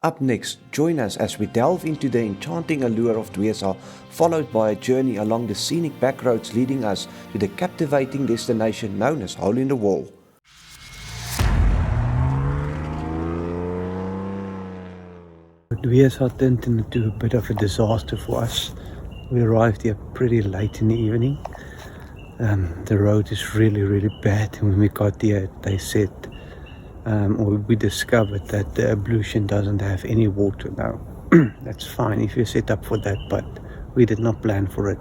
Up next, join us as we delve into the enchanting allure of Dwesa, followed by a journey along the scenic backroads leading us to the captivating destination known as Hole in the Wall. Dwesa turned into a bit of a disaster for us. We arrived here pretty late in the evening. The road is really bad. When we got here, they said, or we discovered that the ablution doesn't have any water now. That's fine if you set up for that, but we did not plan for it.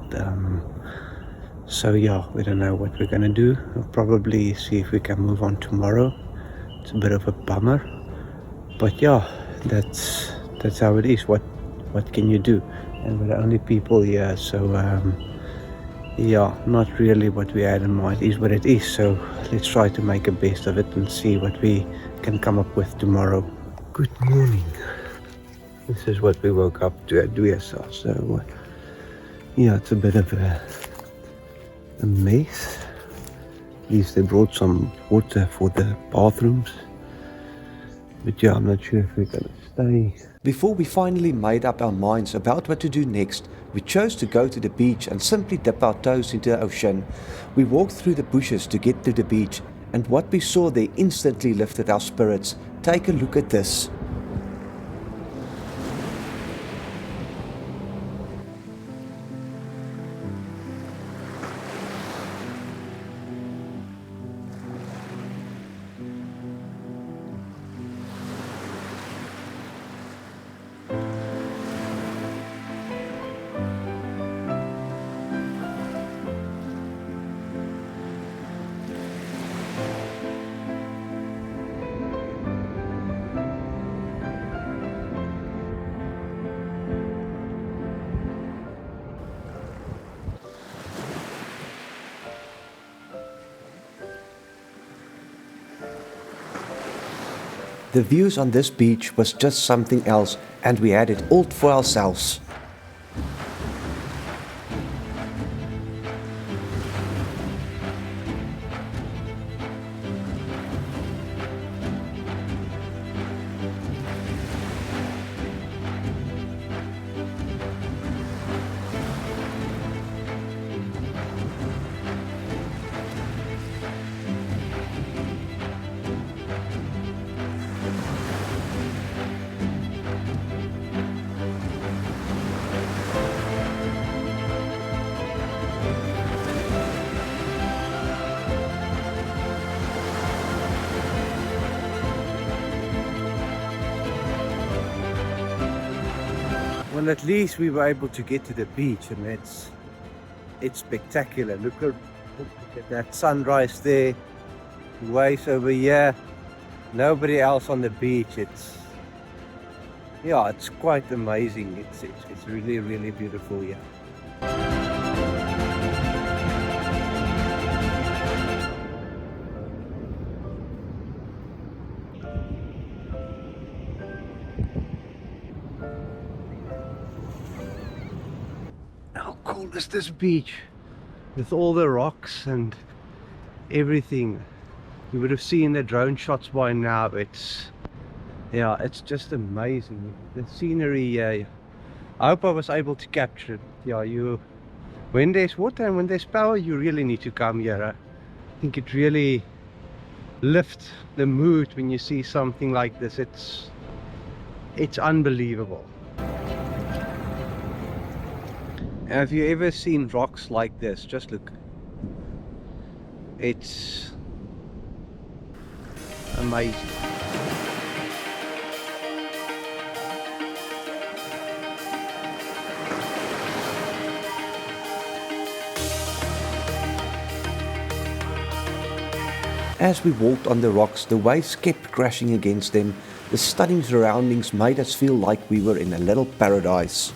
So yeah, we don't know what we're gonna do. We'll probably see if we can move on tomorrow. It's a bit of a bummer, but yeah, that's how it is. What can you do? And we're the only people here, so yeah, not really what we had in mind. Is what it is, so let's try to make the best of it and see what we can come up with tomorrow. Good morning. This is what we woke up to at Dwesa. So yeah, it's a bit of a mess. At least they brought some water for the bathrooms, but yeah, I'm not sure if we're gonna stay. Before we finally made up our minds about what to do next, we chose to go to the beach and simply dip our toes into the ocean. We walked through the bushes to get to the beach, and what we saw there instantly lifted our spirits. Take a look at this. The views on this beach was just something else, and we had it all for ourselves. Well, at least we were able to get to the beach, and it's spectacular. Look at that sunrise there, waves over here, nobody else on the beach. It's quite amazing. It's really beautiful here. How cool is this beach with all the rocks and everything? You would have seen the drone shots by now. It's just amazing. The scenery, I hope I was able to capture it. Yeah, when there's water and when there's power, you really need to come here. I think it really lifts the mood when you see something like this. It's unbelievable. Have you ever seen rocks like this? Just look. It's amazing. As we walked on the rocks, the waves kept crashing against them. The stunning surroundings made us feel like we were in a little paradise.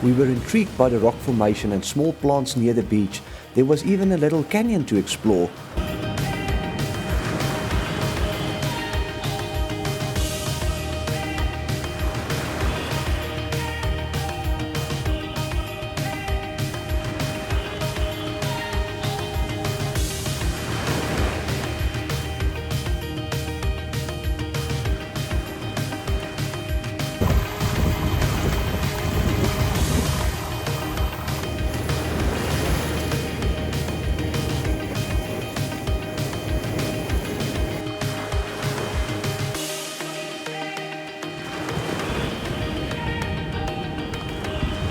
We were intrigued by the rock formation and small plants near the beach. There was even a little canyon to explore.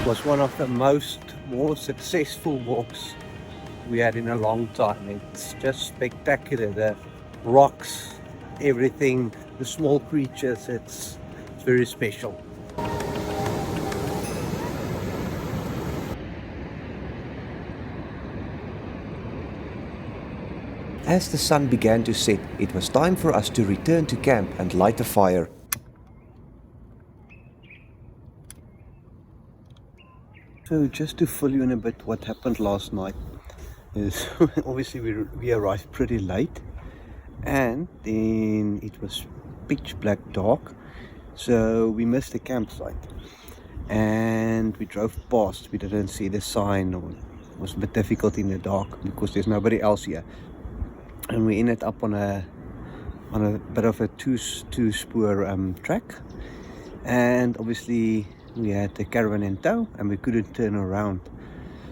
Was one of the more successful walks we had in a long time. It's just spectacular. The rocks, everything, the small creatures, it's very special. As the sun began to set, it was time for us to return to camp and light a fire. So just to fill you in a bit what happened last night is obviously we arrived pretty late, and then it was pitch black dark, so we missed the campsite and we drove past. We didn't see the sign, or it was a bit difficult in the dark because there's nobody else here, and we ended up on a bit of a two-spoor track, and obviously we had the caravan in tow and we couldn't turn around.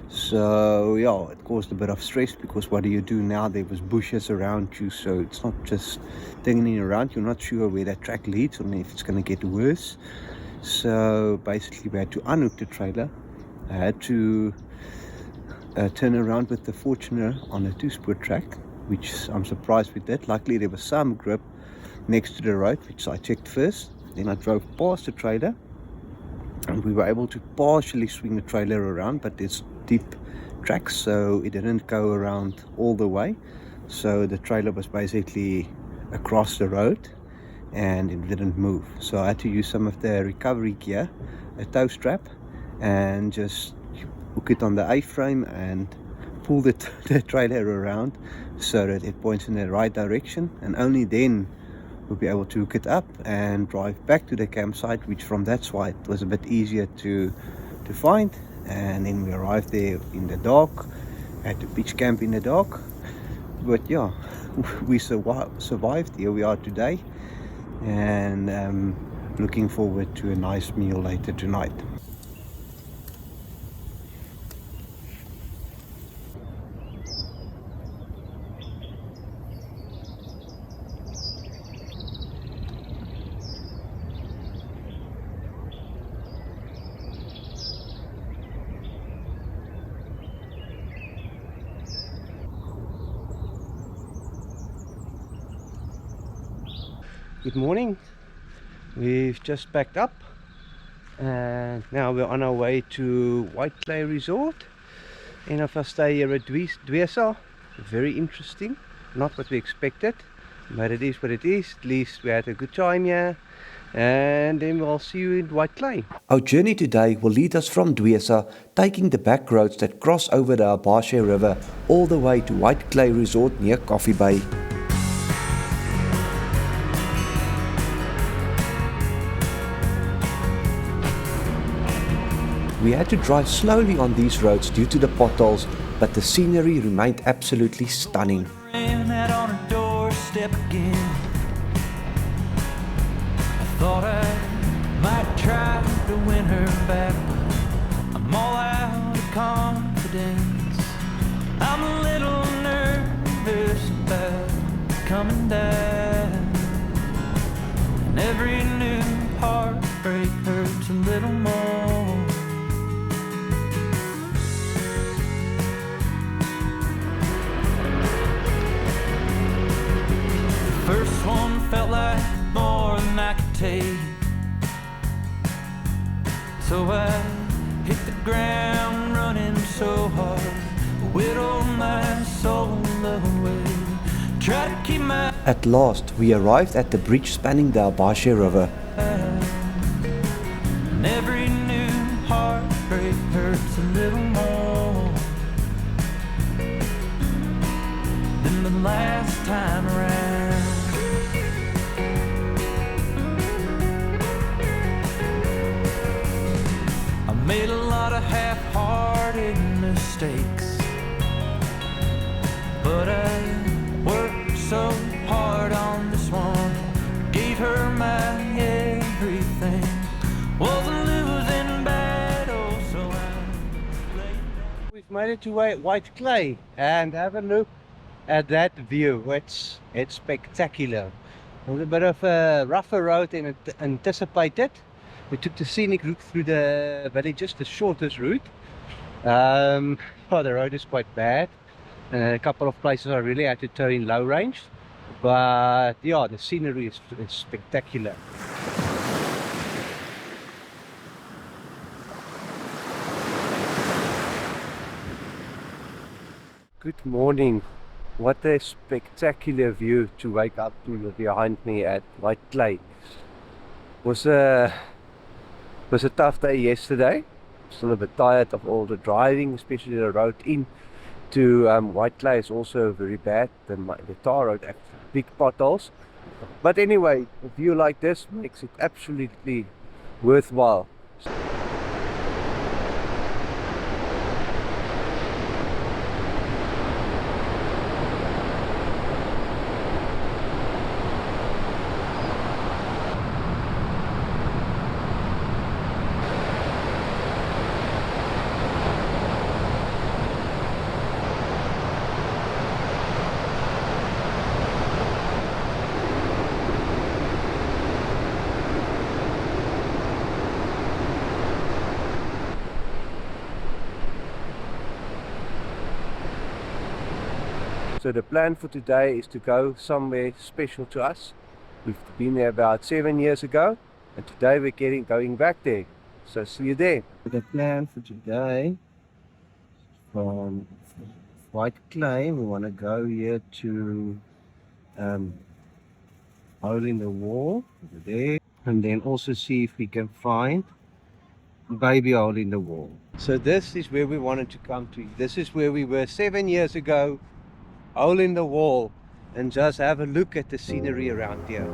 So yeah, it caused a bit of stress, because what do you do now? There was bushes around you, so it's not just turning around. You're not sure where that track leads or if it's going to get worse. So basically we had to unhook the trailer. I had to turn around with the Fortuner on a two-spoor track, which I'm surprised we did. Luckily there was some grip next to the road, which I checked first. Then I drove past the trailer and we were able to partially swing the trailer around, but there's deep tracks, so it didn't go around all the way. So the trailer was basically across the road and it didn't move. So I had to use some of the recovery gear, a tow strap, and just hook it on the A-frame and pull the trailer around so that it points in the right direction, and only then we'll be able to hook it up and drive back to the campsite, which from that side was a bit easier to find. And then we arrived there in the dark, had to pitch camp in the dark, but yeah, we survived. Here we are today, and looking forward to a nice meal later tonight. Good morning. We've just packed up and now we're on our way to White Clay Resort. End of our stay here at Dwesa. Very interesting, not what we expected, but it is what it is. At least we had a good time here, and then we'll see you in White Clay. Our journey today will lead us from Dwesa, taking the back roads that cross over the Embark River all the way to White Clay Resort near Coffee Bay. We had to drive slowly on these roads due to the potholes, but the scenery remained absolutely stunning. Out on her doorstep again. I thought I might try to win her back, but I'm all out of confidence. I'm a little nervous about coming down, and every new heartbreak hurts a little more. First one felt like more than I could take, so I hit the ground running so hard, whittled my soul away, try to keep my... At last, we arrived at the bridge spanning the Embark River. And every new heartbreak just a little more than the last time around. I made a lot of half-hearted mistakes, but I worked so hard on this one, gave her my everything. Wasn't losing battle, so We've made it to White Clay and have a look at that view. It's spectacular. A little bit of a rougher road than anticipated. We took the scenic route through the villages, the shortest route. The road is quite bad. A couple of places I really had to turn in low range. But yeah, the scenery is spectacular. Good morning. What a spectacular view to wake up to behind me at White Clay. Was a tough day yesterday. Still a bit tired of all the driving, especially the road in to White Clay is also very bad. The tar road has big potholes. But anyway, a view like this makes it absolutely worthwhile. So the plan for today is to go somewhere special to us. We've been there about 7 years ago, and today we're going back there. So see you there. The plan for today, from White Clay, we want to go here to Hole in the Wall, over there, and then also see if we can find Baby Hole in the Wall. So this is where we wanted to come to. This is where we were 7 years ago. Hole in the Wall, and just have a look at the scenery around here.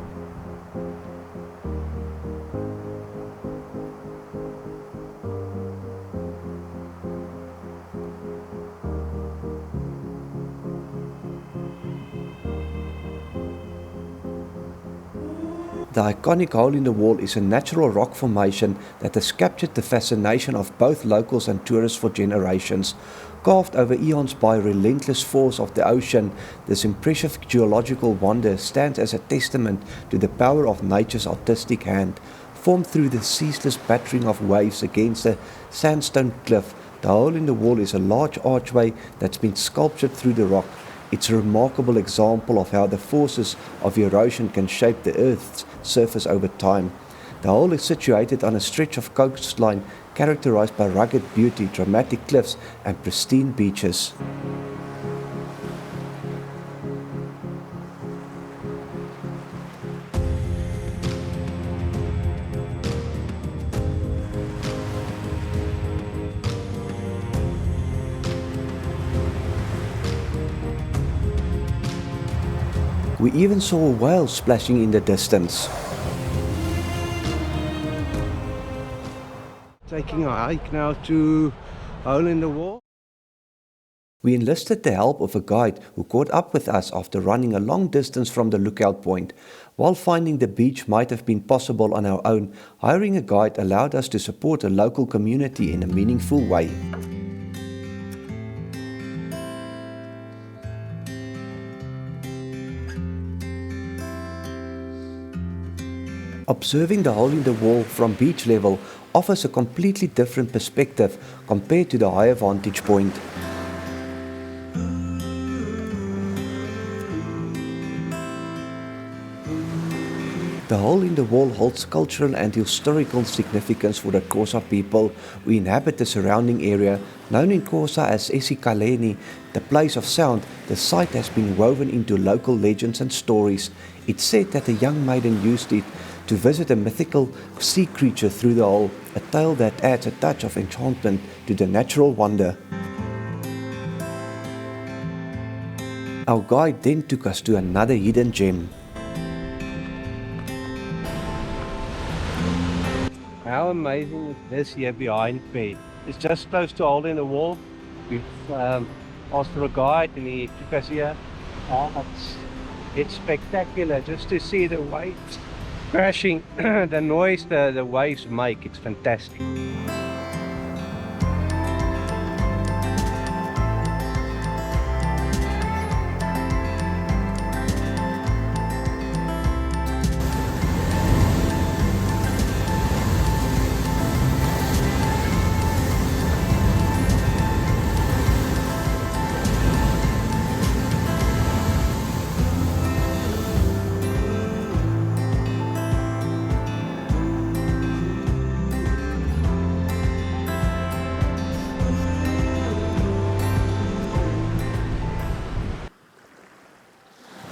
The iconic Hole in the Wall is a natural rock formation that has captured the fascination of both locals and tourists for generations. Carved over eons by a relentless force of the ocean, this impressive geological wonder stands as a testament to the power of nature's artistic hand. Formed through the ceaseless battering of waves against a sandstone cliff, the Hole in the Wall is a large archway that's been sculptured through the rock. It's a remarkable example of how the forces of erosion can shape the Earth's surface over time. The hole is situated on a stretch of coastline characterized by rugged beauty, dramatic cliffs and pristine beaches. We even saw a whale splashing in the distance. Taking a hike now to Hole in the Wall. We enlisted the help of a guide who caught up with us after running a long distance from the lookout point. While finding the beach might have been possible on our own, hiring a guide allowed us to support a local community in a meaningful way. Observing the Hole in the Wall from beach level offers a completely different perspective compared to the higher vantage point. The Hole in the Wall holds cultural and historical significance for the Xhosa people who inhabit the surrounding area. Known in Xhosa as esikaleni, the place of sound, the site has been woven into local legends and stories. It's said that a young maiden used it to visit a mythical sea creature through the hole. a tale that adds a touch of enchantment to the natural wonder. Our guide then took us to another hidden gem. How amazing is this here behind me? It's just close to a hole in the wall. We've asked for a guide and he took us here. It's spectacular just to see the waves crashing, the noise the waves make. It's fantastic.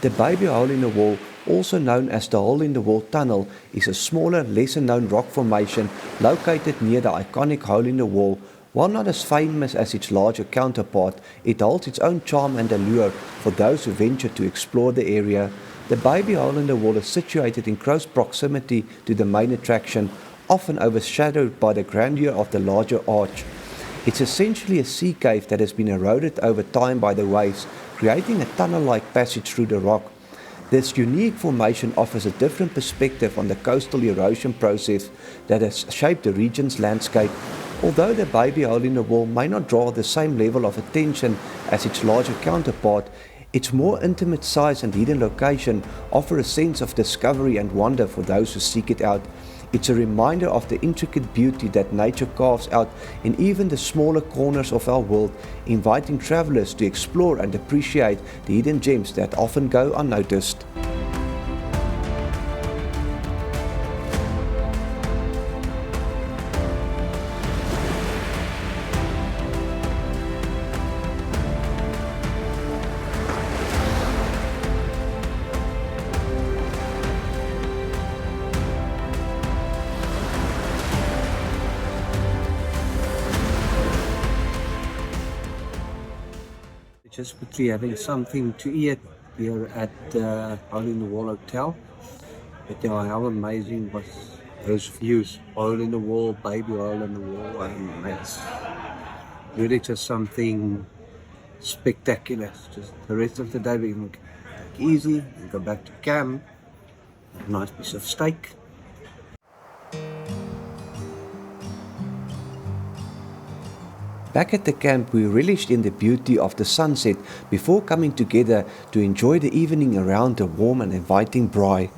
The baby hole in the wall, also known as the hole in the wall tunnel, is a smaller, lesser known rock formation located near the iconic hole in the wall. While not as famous as its larger counterpart, it holds its own charm and allure for those who venture to explore the area. The baby hole in the wall is situated in close proximity to the main attraction, often overshadowed by the grandeur of the larger arch. It's essentially a sea cave that has been eroded over time by the waves, creating a tunnel-like passage through the rock. This unique formation offers a different perspective on the coastal erosion process that has shaped the region's landscape. Although the baby hole in the wall may not draw the same level of attention as its larger counterpart, its more intimate size and hidden location offer a sense of discovery and wonder for those who seek it out. It's a reminder of the intricate beauty that nature carves out in even the smaller corners of our world, inviting travelers to explore and appreciate the hidden gems that often go unnoticed. Just quickly having something to eat here at Hole in the Wall Hotel. But yeah, how amazing was those views. Hole in the wall, baby hole in the wall, and it's really just something spectacular. Just the rest of the day we can take easy and go back to camp. A nice piece of steak. Back at the camp, we relished in the beauty of the sunset before coming together to enjoy the evening around a warm and inviting braai.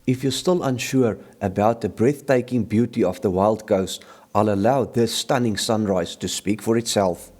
If you're still unsure about the breathtaking beauty of the Wild Coast, I'll allow this stunning sunrise to speak for itself.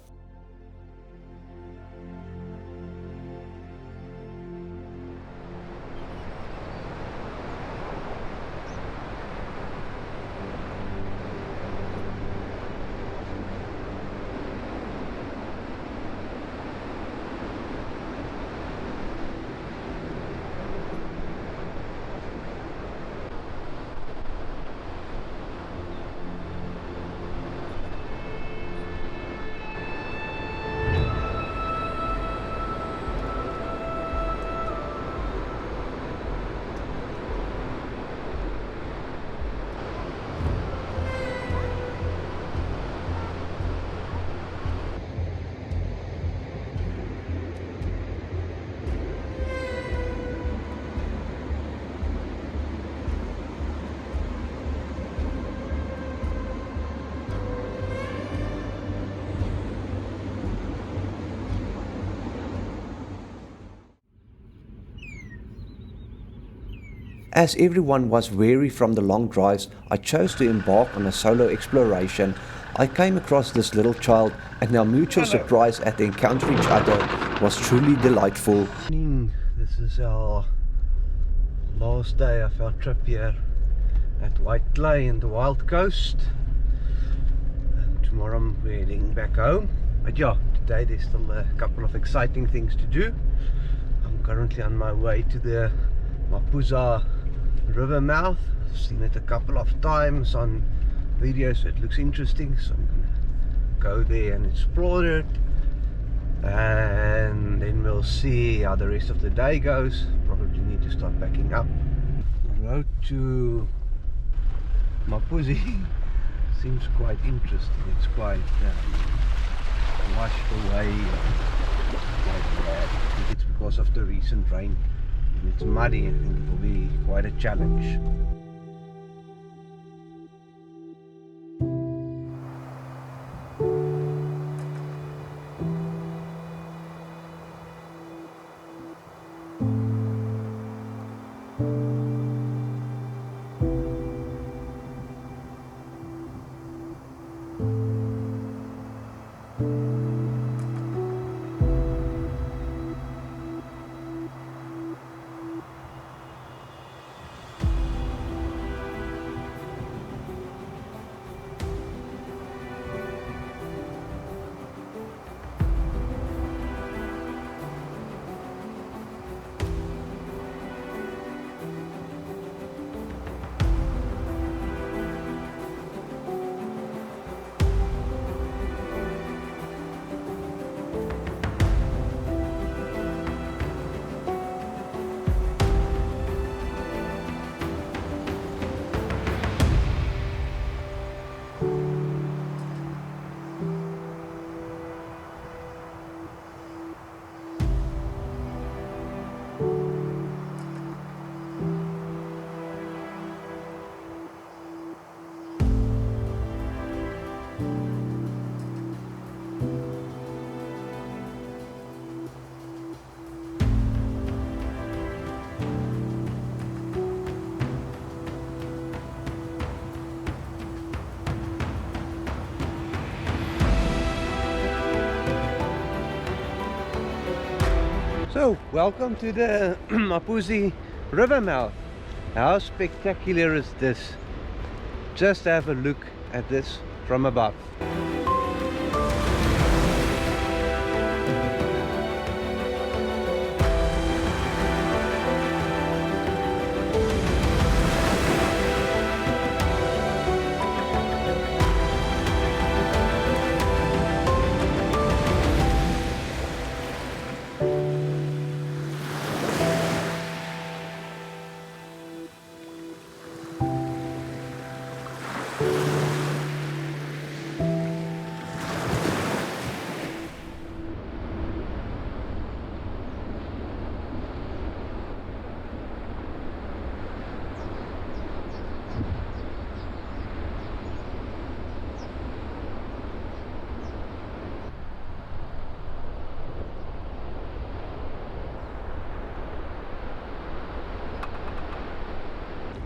As everyone was weary from the long drives, I chose to embark on a solo exploration. I came across this little child, and our mutual surprise at encountering each other was truly delightful. This is our last day of our trip here at White Clay in the Wild Coast. And tomorrow I'm heading back home. But yeah, today there's still a couple of exciting things to do. I'm currently on my way to the Mthatha river mouth. I've seen it a couple of times on videos, so it looks interesting, so I'm gonna go there and explore it, and then we'll see how the rest of the day goes. Probably need to start packing up. The road to Mthatha seems quite interesting. It's quite washed away, quite bad. I think it's because of the recent rain. It's muddy. I think it will be quite a challenge. So, welcome to the Mthatha river mouth. How spectacular is this? Just have a look at this from above.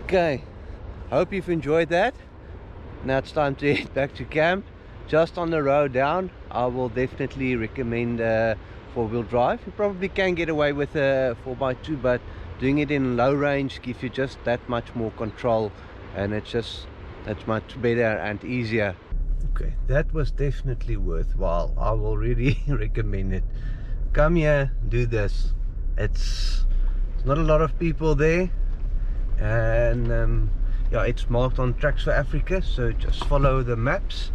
Okay, hope you've enjoyed that. Now it's time to head back to camp. Just on the road down, I will definitely recommend four-wheel drive. You probably can get away with a 4x2, but doing it in low range gives you just that much more control, and that's much better and easier. Okay, that was definitely worthwhile. I will really recommend it. Come here, do this. It's not a lot of people there, and yeah, it's marked on Tracks for Africa, so just follow the maps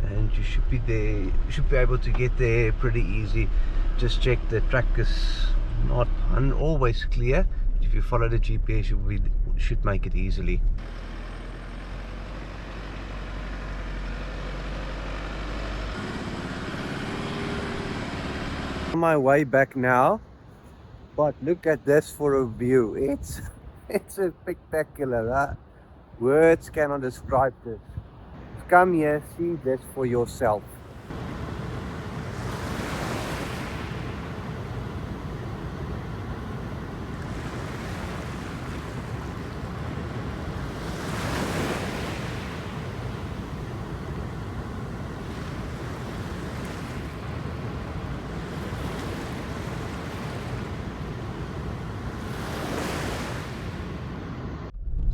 and you should be there. You should be able to get there pretty easy. Just check the track is not always clear. If you follow the GPS, you should make it easily. On my way back now, but look at this for a view. It's spectacular, huh? Words cannot describe this. Come here, see this for yourself.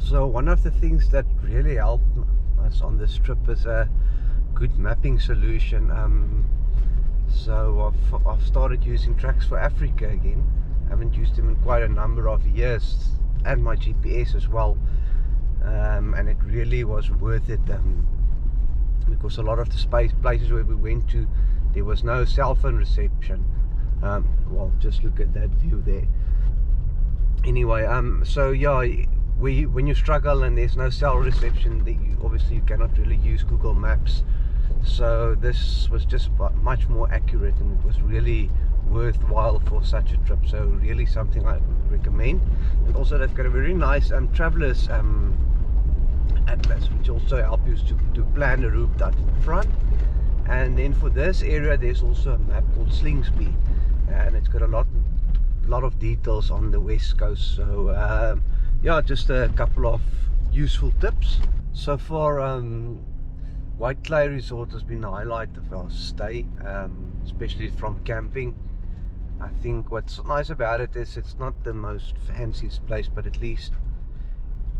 So one of the things that really helped us on this trip is a good mapping solution. So I've started using Tracks for Africa again. I haven't used them in quite a number of years, and my GPS as well, and it really was worth it, because a lot of the places where we went to, there was no cell phone reception. Well, just look at that view there. Anyway, so yeah, when you struggle and there's no cell reception, obviously you cannot really use Google Maps. So this was just much more accurate, and it was really worthwhile for such a trip. So really something I recommend. And also they've got a very nice travelers atlas, which also helps you to plan the route at the front. And then for this area there's also a map called Slingsby, and it's got a lot of details on the west coast. So yeah, just a couple of useful tips. So far White Clay Resort has been the highlight of our stay, especially from camping. I think what's nice about it is it's not the most fanciest place, but at least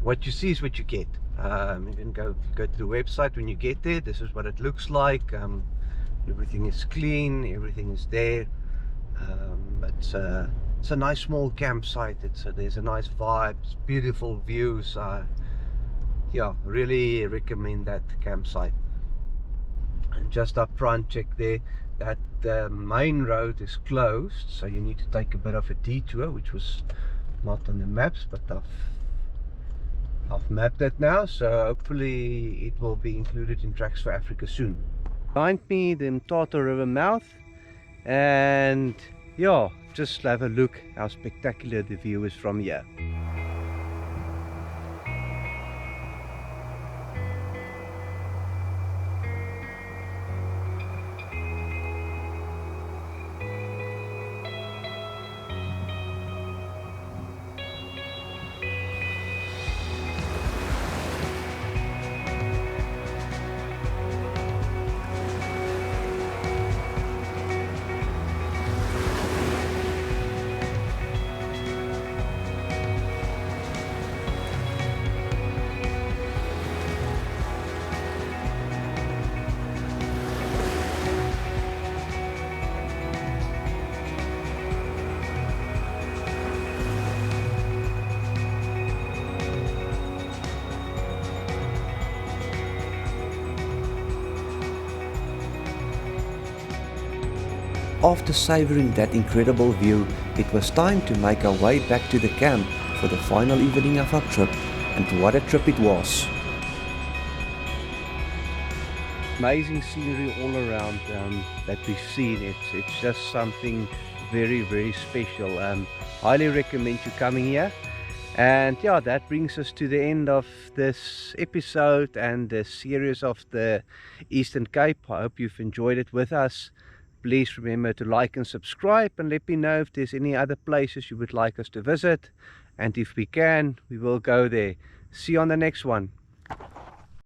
what you see is what you get. You can go to the website when you get there. This is what it looks like. Everything is clean, everything is there. It's a nice small campsite. There's a nice vibe, it's beautiful views. Yeah, really recommend that campsite. And just up front, check there that the main road is closed, so you need to take a bit of a detour, which was not on the maps, but I've mapped it now, so hopefully it will be included in Tracks for Africa soon. Behind me, the Mthatha River mouth, and yeah, just have a look how spectacular the view is from here. After savouring that incredible view, it was time to make our way back to the camp for the final evening of our trip, and what a trip it was. Amazing scenery all around that we've seen. It's just something very, very special. Highly recommend you coming here. And yeah, that brings us to the end of this episode and the series of the Eastern Cape. I hope you've enjoyed it with us. Please remember to like and subscribe, and let me know if there's any other places you would like us to visit, and if we can, we will go there. See you on the next one.